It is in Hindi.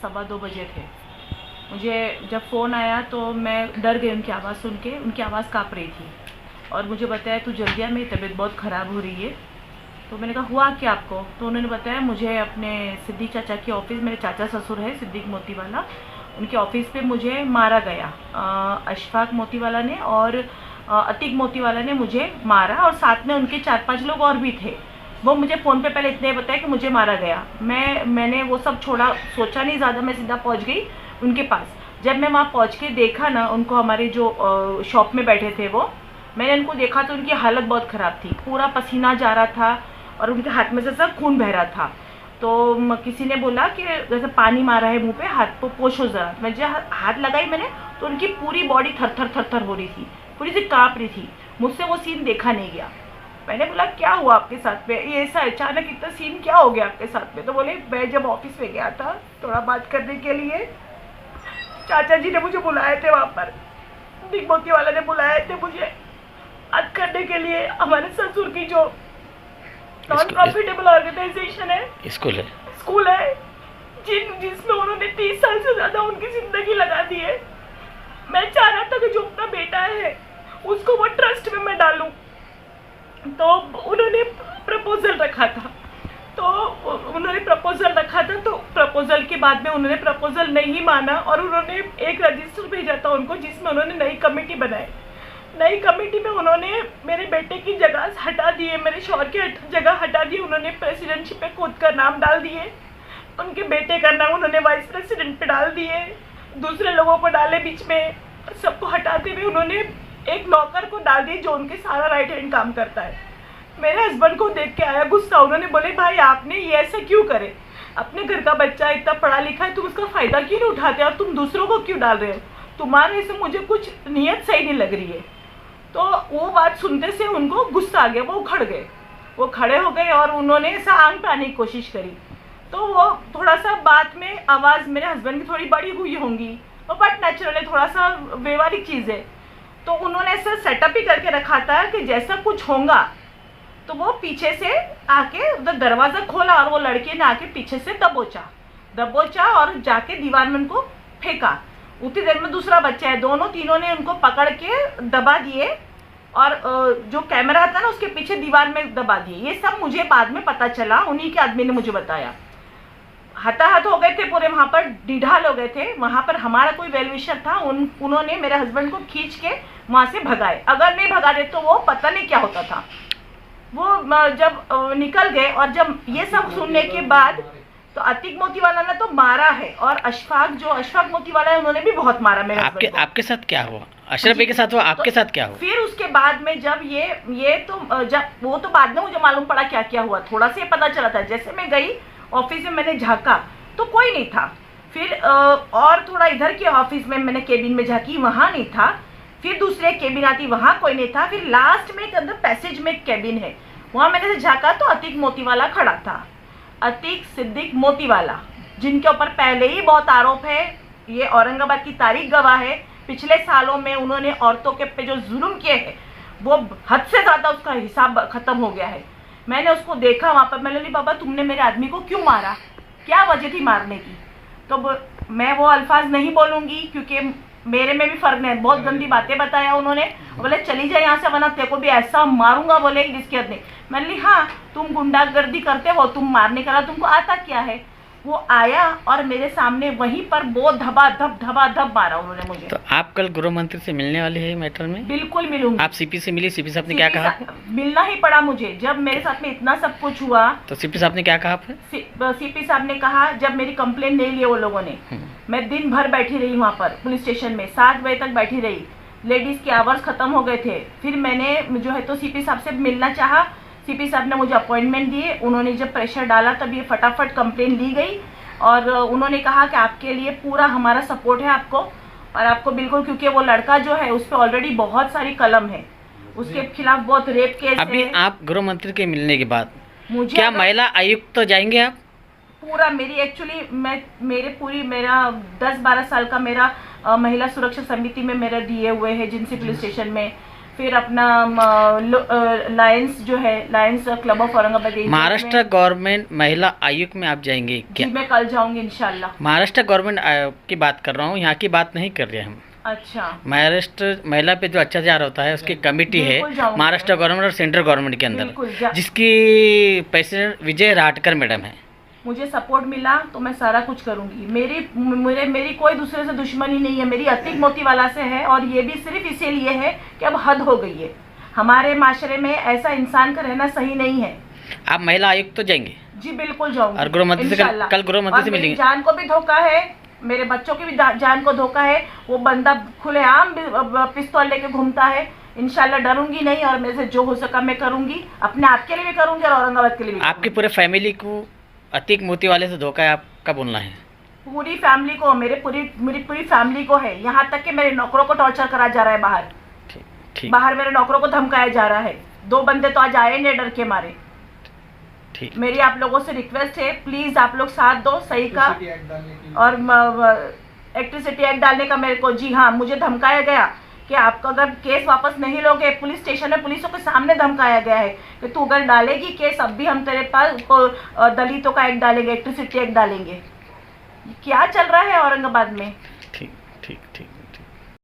2:15 बजे थे। मुझे जब फ़ोन आया तो मैं डर गई उनकी आवाज़ सुन के। उनकी आवाज़ काँप रही थी और मुझे बताया तू जल्दी आ, मेरी तबीयत बहुत ख़राब हो रही है। तो मैंने कहा हुआ क्या आपको? तो उन्होंने बताया मुझे अपने सिद्दीक चाचा के ऑफिस, मेरे चाचा ससुर है सिद्दीक मोतीवाला, उनके ऑफिस पे मुझे मारा गया। अशफाक मोतीवाला ने और अतीक मोतीवाला ने मुझे मारा और साथ में उनके 4-5 लोग और भी थे। वो मुझे फ़ोन पे पहले इतने बताया कि मुझे मारा गया। मैंने वो सब छोड़ा, सोचा नहीं ज़्यादा, मैं सीधा पहुंच गई उनके पास। जब मैं वहाँ पहुंच के देखा ना उनको, हमारे जो शॉप में बैठे थे वो, मैंने उनको देखा तो उनकी हालत बहुत ख़राब थी, पूरा पसीना जा रहा था और उनके हाथ में से सब खून बह रहा था। तो किसी ने बोला कि जैसे पानी मारा है मुंह पे, हाथ को पोछो ज़रा। मैं जब हाथ लगाई मैंने तो उनकी पूरी बॉडी थर थर थर थर हो रही थी, पूरी सी काँप रही थी। मुझसे वो सीन देखा नहीं गया। मैंने बोला क्या हुआ आपके साथ में, ये ऐसा अचानक इतना सीन क्या हो गया आपके साथ में? तो बोले मैं जब ऑफिस में गया था थोड़ा बात करने के लिए, चाचा जी ने मुझे बुलाए थे वहाँ पर, सिद्दीक मोतीवाला ने बुलाए थे मुझे बात करने के लिए। हमारे ससुर की जो नॉन प्रॉफिटेबल ऑर्गेनाइजेशन है, स्कूल है जिसमें उन्होंने 30 साल से ज़्यादा उनकी ज़िंदगी लगा दी है। मैं चाह रहा था कि जो अपना बेटा है उसको वो ट्रस्ट में मैं डालूं। तो उन्होंने प्रपोजल रखा था, तो प्रपोजल के बाद में उन्होंने प्रपोजल नहीं माना और उन्होंने एक रजिस्टर भेजा था उनको जिसमें उन्होंने नई कमेटी बनाई। नई कमेटी में उन्होंने मेरे बेटे की जगह हटा दिए, मेरे शौहर की जगह हटा दिए। उन्होंने प्रेसिडेंटशिप पे खुद का नाम डाल दिए, उनके बेटे का नाम उन्होंने वाइस प्रेसिडेंट पे डाल दिए, दूसरे लोगों को डाले बीच में। सबको हटाते हुए उन्होंने एक नौकर को डाल दिए जो उनके सारा राइट हैंड काम करता है। मेरे हस्बैंड को देख के आया गुस्सा। उन्होंने बोले भाई आपने ये ऐसा क्यों करे? अपने घर का बच्चा इतना पढ़ा लिखा है, तुम उसका फ़ायदा क्यों नहीं उठाते और तुम दूसरों को क्यों डाल रहे हो? तुम्हारे से मुझे कुछ नीयत सही नहीं लग रही है। तो वो बात सुनते से उनको गुस्सा आ गया, वो उखड़ गए, वो खड़े हो गए और उन्होंने ऐसा आंग पे आने की कोशिश करी। तो वो थोड़ा सा बात में आवाज़ मेरे हस्बैंड की थोड़ी बड़ी हुई होंगी, वो बट नेचुरल है, थोड़ा सा व्यवहारिक चीज़ है। तो उन्होंने ऐसा सेटअप ही करके रखा था कि जैसा कुछ होगा तो वो पीछे से आके उधर दरवाज़ा खोला और वो लड़के ने आके पीछे से दबोचा और जाके दीवार में उनको फेंका। उतनी देर में दूसरा बच्चा है, दोनों तीनों ने उनको पकड़ के दबा दिए और जो कैमरा था ना उसके पीछे दीवार में दबा दिए। ये सब मुझे बाद में पता चला, उन्हीं के आदमी ने मुझे बताया। हताहत हो गए थे पूरे, वहाँ पर ढिढाल हो गए थे। वहाँ पर हमारा कोई वेल विशर था, उन्होंने मेरे हस्बैंड को खींच के वहाँ से भगाए। अगर नहीं भगा दे तो वो पता नहीं क्या होता था। वो जब निकल गए और जब ये सब सुनने के बाद तो अतीक मोतीवाला ने तो मारा है और अशफाक मोतीवाला है उन्होंने भी बहुत मारा मेरे हस्बैंड को। आपके साथ क्या हुआ? अशरफ भाई के साथ हुआ, आपके साथ क्या हुआ? फिर उसके बाद में जब ये तो जब वो तो बाद में मुझे मालूम पड़ा क्या क्या हुआ, थोड़ा सा पता चला था। जैसे मैं गई ऑफिस में, मैंने झाँका तो कोई नहीं था। फिर और थोड़ा इधर के ऑफिस में मैंने केबिन में झाँकी, वहाँ नहीं था। फिर दूसरे केबिन आती, वहाँ कोई नहीं था। फिर लास्ट में एक अंदर पैसेज में एक केबिन है, वहाँ मैंने झाँका तो अतीक मोतीवाला खड़ा था। अतीक सिद्दीक मोतीवाला, जिनके ऊपर पहले ही बहुत आरोप है, ये औरंगाबाद की तारीख गवाह है। पिछले सालों में उन्होंने औरतों के पे जो जुल्म किए हैं वो हद से ज़्यादा, उसका हिसाब ख़त्म हो गया है। मैंने उसको देखा वहाँ पर, मैंने बोली बाबा तुमने मेरे आदमी को क्यों मारा, क्या वजह थी मारने की? तो मैं वो अल्फाज नहीं बोलूँगी क्योंकि मेरे में भी फ़र्क नहीं। बहुत गंदी बातें बताया उन्होंने, बोले चली जाए यहाँ से वरना तेरे को भी ऐसा मारूंगा, बोले जिसकी हद नहीं। मैंने ली हाँ तुम गुंडागर्दी करते हो, तुम मारने का तुमको आता क्या है? वो आया और मेरे सामने वहीं पर बहुत धबा मारा उन्होंने मुझे। तो आप कल गृह मंत्री से मिलने वाले हैं मैटर में? बिल्कुल मिलूंगी। आप सीपी से मिली? सीपी साहब ने क्या कहा? मिलना ही पड़ा मुझे, जब मेरे साथ में इतना सब कुछ हुआ। तो सीपी साहब ने क्या कहा? सीपी साहब ने कहा, जब मेरी कंप्लेंट नहीं ली वो लोगों ने, मैं दिन भर बैठी रही वहाँ पर पुलिस स्टेशन में, 7 बजे तक बैठी रही। लेडीज़ के आवर्स ख़त्म हो गए थे। फिर मैंने जो है तो सीपी साहब से मिलना चाहा, सीपी साहब ने मुझे अपॉइंटमेंट दिए। उन्होंने जब प्रेशर डाला तब ये फटाफट कंप्लेंट ली गई और उन्होंने कहा कि आपके लिए पूरा हमारा सपोर्ट है आपको, और आपको बिल्कुल, क्योंकि वो लड़का जो है उस पर ऑलरेडी बहुत सारी कलम है, उसके खिलाफ बहुत रेप केस अभी है। आप गृह मंत्री के मिलने के बाद मुझे क्या महिला आयुक्त तो जाएंगे आप? पूरा मेरी एक्चुअली मेरा 10-12 साल का मेरा महिला सुरक्षा समिति में मेरा दिए हुए है जिनसी पुलिस स्टेशन में। फिर अपना लायंस जो है, Lions club of Aurangabad agent Maharashtra में। गवर्नमेंट महिला आयोग में आप जाएंगे जी क्या? मैं कल जाऊंगी इंशाल्लाह। महाराष्ट्र गवर्नमेंट आयोग की बात कर रहा हूँ, यहाँ की बात नहीं कर रहे हम। अच्छा महाराष्ट्र महिला पे जो अत्याचार होता है उसकी कमेटी है बिल्कुल जाऊंगी महाराष्ट्र मैं। गवर्नमेंट और सेंट्रल गवर्नमेंट के बिल्कुल अंदर, जिसकी प्रेसिडेंट विजय राटकर मैडम है। मुझे सपोर्ट मिला तो मैं सारा कुछ करूंगी। मेरी कोई दूसरे से दुश्मनी नहीं है, मेरी अतीक मोतीवाला से है, और ये भी सिर्फ इसीलिए है कि अब हद हो गई है। हमारे माशरे में ऐसा इंसान का रहना सही नहीं है। आप महिला आयुक्त तो जाएंगे? जी बिल्कुल जाऊंगी। और गृह मंत्री से इंशाल्लाह। कल गृह मंत्री से और मेरी मिलेंगे? जान को भी धोखा है, मेरे बच्चों की भी जान को धोखा है। वो बंदा खुलेआम पिस्तौल लेके घूमता है। इंशाल्लाह डरूंगी नहीं, और मेरे से जो हो सका मैं करूंगी, अपने आप के लिए भी करूंगी और औरंगाबाद के लिए भी आपकी पूरे फैमिली को अतीक मोतीवाले से धोखा है, आपका बोलना है? पूरी फैमिली को, मेरी पूरी फैमिली को है। यहाँ तक कि मेरे नौकरों को टॉर्चर करा जा रहा है बाहर। ठीक बाहर मेरे नौकरों को धमकाया जा रहा है। 2 बंदे तो आज आए नहीं डर के मारे। ठीक। मेरी आप लोगों से रिक्वेस्ट है, प्लीज आप लोग साथ दो सही का। और इलेक्ट्रिसिटी एक्ट डालने का मेरे को, जी हाँ, मुझे धमकाया गया कि आपका अगर केस वापस नहीं लोगे, पुलिस स्टेशन में पुलिसों के सामने धमकाया गया है कि तू अगर डालेगी केस, अब भी हम तेरे पास दलितों का एक्ट डालेंगे, इलेक्ट्रिसिटी एक्ट डालेंगे। क्या चल रहा है औरंगाबाद में? ठीक ठीक ठीक।